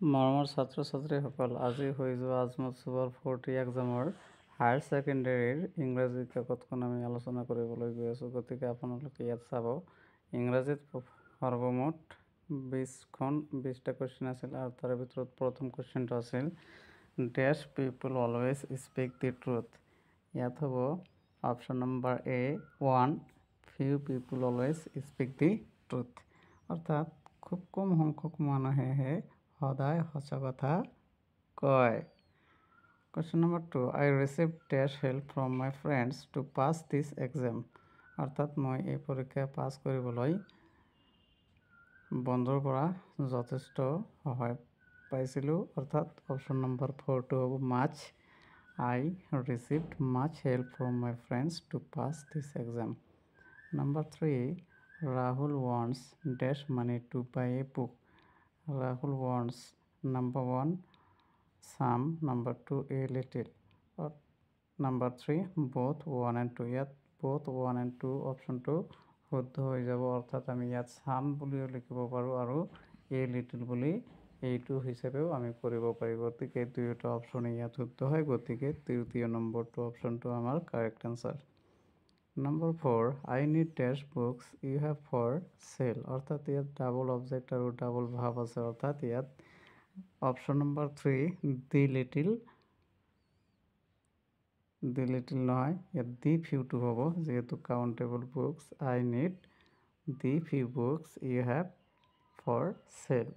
মৰমৰ ছাত্ৰ ছাত্ৰীসকল, আজি হৈ যোৱা আজমত চুবৰ 40 এক্সামৰ হায়াৰ ছেকেণ্ডেৰীৰ ইংৰাজী কাকতখন আমি আলোচনা কৰিবলৈ গৈ আছোঁ। গতিকে আপোনালোকে ইয়াত চাব, ইংৰাজীত সৰ্বমুঠ 20টা কুৱেশ্যন আছিল আৰু তাৰে ভিতৰত প্ৰথম কুৱেশ্যনটো আছিল these people always speak the truth. ইয়াত হ'ব option number A 1, few people always speak the truth. অৰ্থাৎ খুব কম সংখ্যক মানুহেহে সদায় সঁচা কথা কয়। Question number 2, I receive these help from my friends to pass this exam. অৰ্থাৎ মই এই পৰীক্ষা পাছ কৰিবলৈ বন্ধুৰ পৰা যথেষ্ট সহায় পাইছিলোঁ। অৰ্থাৎ অপশ্যন নম্বৰ 4টো হ'ব much. I received much help from my friends to pass this exam. Number 3, Rahul wants this money to buy a book. Rahul wants number 1 some, number 2 a little, or number 3 both 1 and 2. ইয়াত both 1 and 2 অপশ্যনটো শুদ্ধ হৈ যাব। অৰ্থাৎ আমি ইয়াত some বুলিও লিখিব পাৰোঁ আৰু a little বুলি এইটো হিচাপেও আমি কৰিব পাৰি। গতিকে দুয়োটা অপশ্যনেই ইয়াত শুদ্ধ হয়। গতিকে তৃতীয় নম্বৰটো অপশ্যনটো আমাৰ correct answer. Number 4, I need these books you have for sale. অৰ্থাৎ ইয়াত ডাবল অবজেক্ট আৰু ডাবল ভাৱ আছে। অৰ্থাৎ ইয়াত অপশ্যন নম্বৰ 3 দি লিটিল নহয়, ইয়াত দি ফিউটো হ'ব, যিহেতু countable books. I need the few books you have for sale.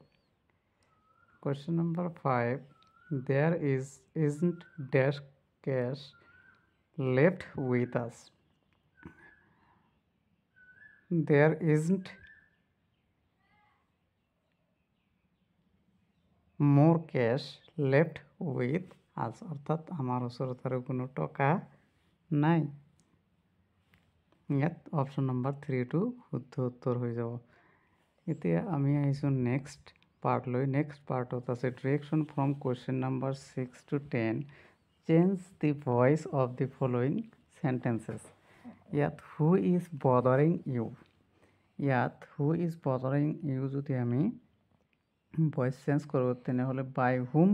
Question number 5, there isn't these cakes left with us. There isn't more cash left with us. অৰ্থাৎ আমাৰ ওচৰত আৰু কোনো টকা নাই। ইয়াত অপশ্যন নম্বৰ 3টো শুদ্ধ উত্তৰ হৈ যাব। এতিয়া আমি আহিছোঁ নেক্সট পাৰ্টলৈ। নেক্সট পাৰ্টত আছে direction from question number 6 to 10, change the voice of the following sentences. ইয়াত হু ইজ বদাৰিং ইউ। ইয়াত হু ইজ বদাৰিং ইউ যদি আমি ভইচ চেঞ্জ কৰোঁ, তেনেহ'লে by whom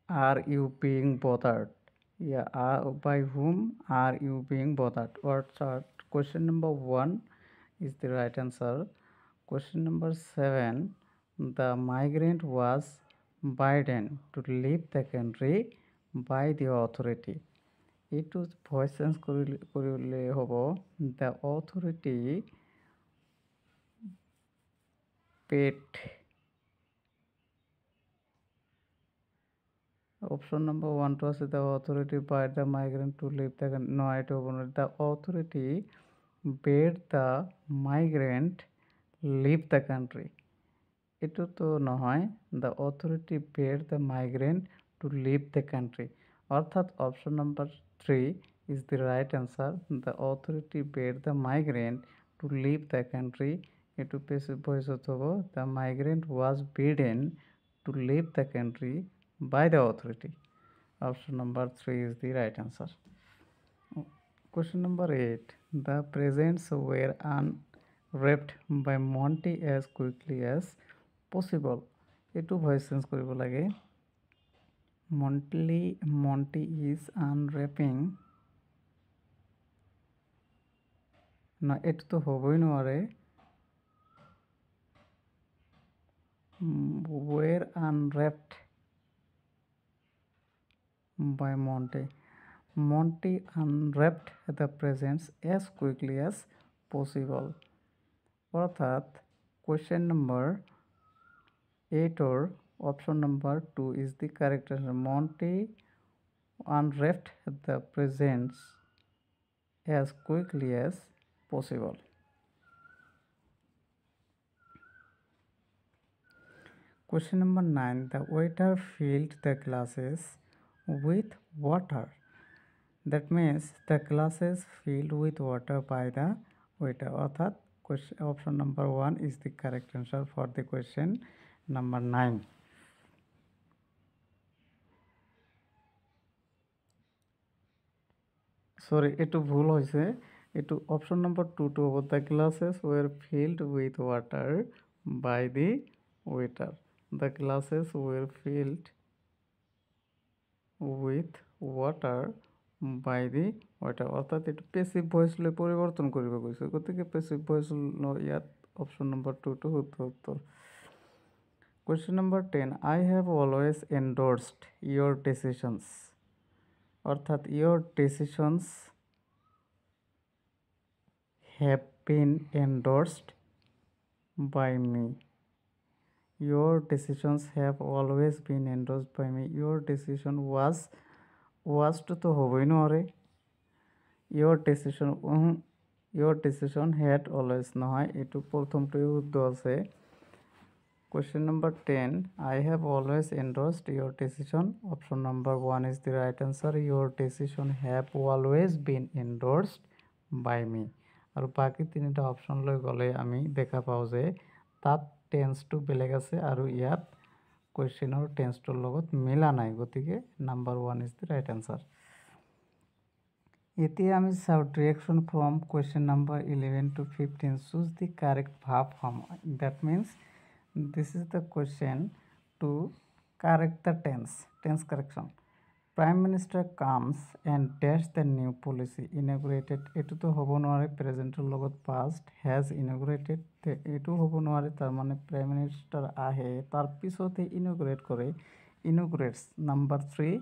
are you being bothered. By whom are you being bothered. অৰ্থাৎ question number 1 is the right answer. Question number 7, the migrant was bidden to leave the country by the authority. এইটো voice change কৰিলে হ'ব the authority paid. Option number 1টো আছে the authority by the migrant to leave the country. নহয়, এইটো হ'ব নোৱাৰে। The authority bade the migrant leave the country. এইটোতো নহয়, the authority bade the migrant to leave the country. অৰ্থাৎ option number 3 is the right answer. The authority bade the migrant to leave the country. It voice of the migrant was bidden to leave the country by the authority. Option number 3 is the right answer. Question number 8, the presents were unwrapped by Monty as quickly as possible. এইটো voice change কৰিব লাগে। Monty is unwrapping। না, এইটোতো হ'বই নোৱাৰে। were unwrapped by Monty. Monty unwrapped the presents as quickly as possible. অর্থাৎ question number 8 or option number 2 is the correct answer. Monty unwrapped the presents as quickly as possible. Question number 9, the waiter filled the glasses with water. That means the glasses filled with water by the waiter. অর্থাৎ option number 1 is the correct answer for the question number 9. Sorry, এটু ভুল হয়েছে। এটু option number 2 to the glasses were filled with water by the waiter. The glasses were filled with water by the waiter. অর্থাৎ এইটো passive voice লৈ পৰিৱৰ্তন কৰিব গৈছে, গতিকে পেচিভ ভইচ ইয়াত অপশ্যন নম্বৰ 2টো শুদ্ধ উত্তৰ। Question number 10. I have always endorsed your decisions. অর্থাৎ your decisions have been endorsed by me. Your decisions have always been endorsed by me. Your decision was to হবই নোৱাৰে। your decision had always নহয়, এইটো প্ৰথমটোৱে শুদ্ধ আছে। Question number 10. I have always endorsed your decision. Option number 1 is the right answer. Your decision have always been endorsed by me. আৰু বাকি তিনিটা option লৈ গ'লে আমি দেখা পাওঁ যে তাত টেন্সটো বেলেগ আছে আৰু ইয়াত কুৱেশ্যনৰ টেন্সটোৰ লগত মিলা নাই, গতিকে number 1 is the right answer. এতিয়া আমি চাওঁ direction from question number 11 to 15. Choose the correct verb form. That means this is the question to correct the tense correction. Prime Minister comes and dash the new policy inaugurated. এটো তো হব নোৱাৰে, প্ৰেজেন্টৰ লগত past has inaugurated, এটো হব নোৱাৰে, তাৰ মানে প্ৰাইম মিনিস্টাৰ আহে তাৰ পিছতে inaugurate কৰে, inaugurates. Number 3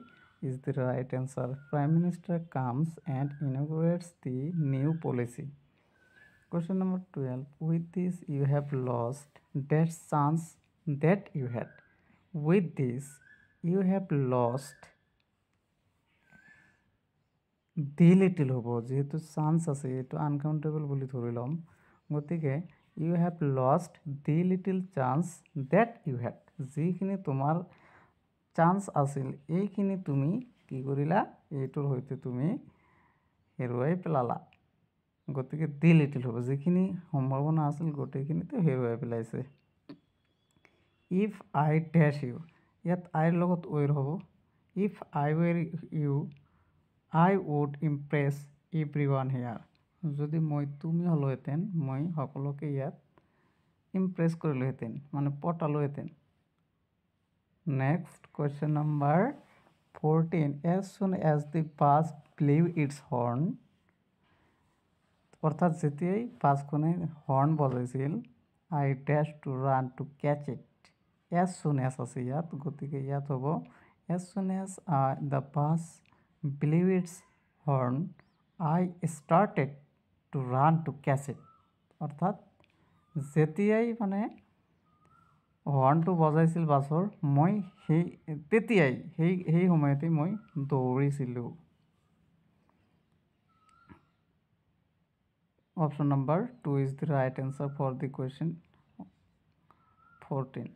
is the right answer. Prime Minister comes and inaugurates the new policy. Question number 12. With this you have lost that chance that you had. With this you have lost the little হব, যেহেতু chance আছে এইটো uncountable বুলি ধৰি ল'ম, গতিকে you have lost the little chance that you had. যিখিনি তোমাৰ চান্স আছিল এইখিনি তুমি কি কৰিলা, এইটোৰ সৈতে তুমি হেৰুৱাই পেলালা, গতিকে দি লিটিল হ'ব, যিখিনি সম্ভাৱনা আছিল গোটেইখিনিতে হেৰুৱাই পেলাইছে। ইফ আই ডেশ ইউ, ইয়াত আইৰ লগত ৱেৰ হ'ব। If I were you I would impress everyone here. যদি মই তুমি হ'লোহেঁতেন মই সকলোকে ইয়াত ইমপ্ৰেছ কৰিলোহেঁতেন, মানে পটালোহেঁতেন। Next question number 14. As soon as the bus blew its horn. অর্থাৎ যেতিয়াই বাছখনে হর্ন বজাইছিল, I dash to run to catch it. As soon as আছে ইয়াত, গতিকে ইয়াত হ'ব as soon as the bus blew its horn I started to run to catch it. অর্থাৎ যেতিয়াই মানে হৰ্ণটো বজাইছিল বাছৰ, মই তেতিয়াই সেই সময়তে মই দৌৰিছিলোঁ। Option number 2 is the right answer for the question 14.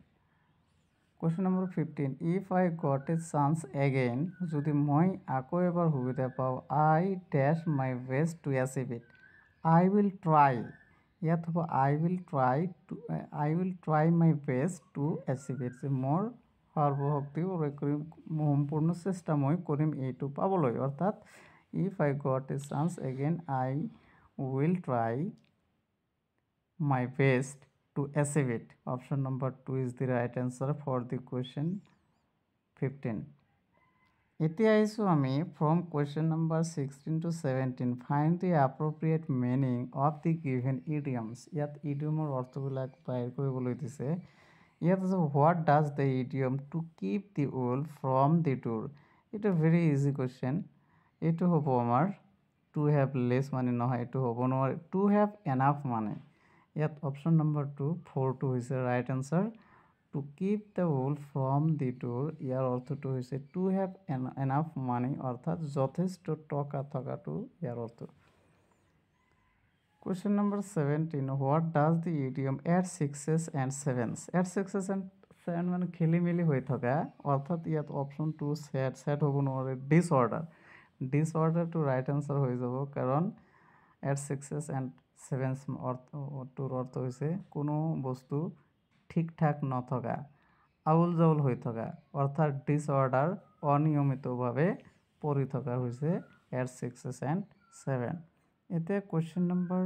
Question number 15. If I got a chance again, যদি মই আকৌ এবাৰ সুবিধা পাওঁ, I dash my best to achieve it. I will try. ইয়াত হ'ব I will try my best to achieve it. যে মোৰ সৰ্বশক্তি সম্পূৰ্ণ চেষ্টা মই কৰিম এইটো পাবলৈ। অৰ্থাৎ if I got a chance again, I will try my best to achieve it. Option number 2 is the right answer for the question 15. এতিয়া আহিছো আমি from question number 16 to 17. Find the appropriate meaning of the given idioms. ইয়াত ইডিয়মৰ অৰ্থবিলাক বাহিৰ কৰিবলৈ দিছে। ইয়াত আছে what does the idiom to keep the wool from the door. এটা very easy question. এইটো হ'ব আমাৰ to have less মানে নহয়, এইটো হ'ব নোৱাৰে to have enough মানে। ইয়াত অপশ্যন নম্বৰ 2 4টো হৈছে right answer. to keep the wool from the door, ইয়াৰ অৰ্থটো হৈছে to have enough money, অৰ্থাৎ যথেষ্ট টকা থকাটো ইয়াৰ অৰ্থ। Question number 17. What does the idiom add sixes and sevens? Add sixes and seven মানে খেলি মেলি হৈ থকা, অৰ্থাৎ ইয়াত অপশ্যন 2 সেট হ'ব নোৱাৰে, ডিসঅৰ্ডাৰ টু ৰাইট আনসাৰ হৈ যাব, কাৰণ এট সিক্সেছ এণ্ড ছেভেন্স টোৰ অৰ্থ হৈছে কোনো বস্তু ঠিক ঠাক নথকা, আউল জাউল হৈ থকা, অৰ্থাৎ ডিসঅৰ্ডাৰ অনিয়মিতভাৱে পৰি থকা হৈছে এট সিক্সেছ এণ্ড ছেভেন। এতিয়া question number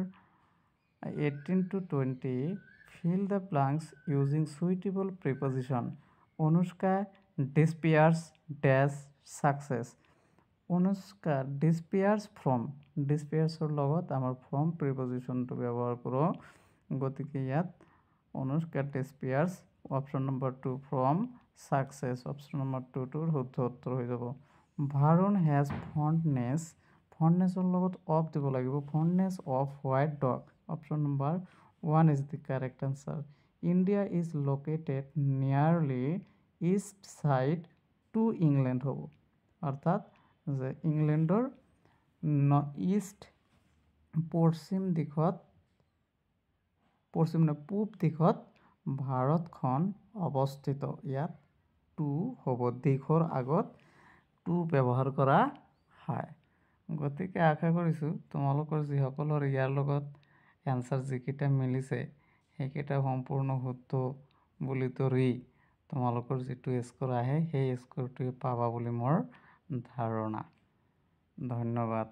18 to 20 Fill the blanks using suitable preposition. Anushka despairs dash success. Anushka despairs from ডিছপেয়াৰ্ছৰ লগত আমাৰ ফ্ৰম প্ৰিপজিশ্যনটো ব্যৱহাৰ কৰোঁ গতিকে ইয়াত Anushka despairs option number 2 from success option number 2টোৰ শুদ্ধ উত্তৰ হৈ যাব ভাৰুণ হেজ ফণ্ডনেছৰ লগত অফ দিব লাগিব fondness of white dog option number 1 is the correct answer India is located nearly east side to England হ'ব অৰ্থাৎ যে ইংলেণ্ডৰ ইষ্ট পশ্চিম পূব দিশত ভাৰতখন অৱস্থিত ইয়াত টু হ'ব দিশৰ আগত টু ব্যৱহাৰ কৰা হয় গতিকে আশা কৰিছোঁ তোমালোকৰ যিসকলৰ ইয়াৰ লগত এনচাৰ যিকেইটা মিলিছে সেইকেইটা সম্পূৰ্ণ শুদ্ধ বুলি ধৰি তোমালোকৰ যিটো স্ক'ৰ আহে সেই স্ক'ৰটোৱে পাবা বুলি মোৰ ধাৰণা ধন্যবাদ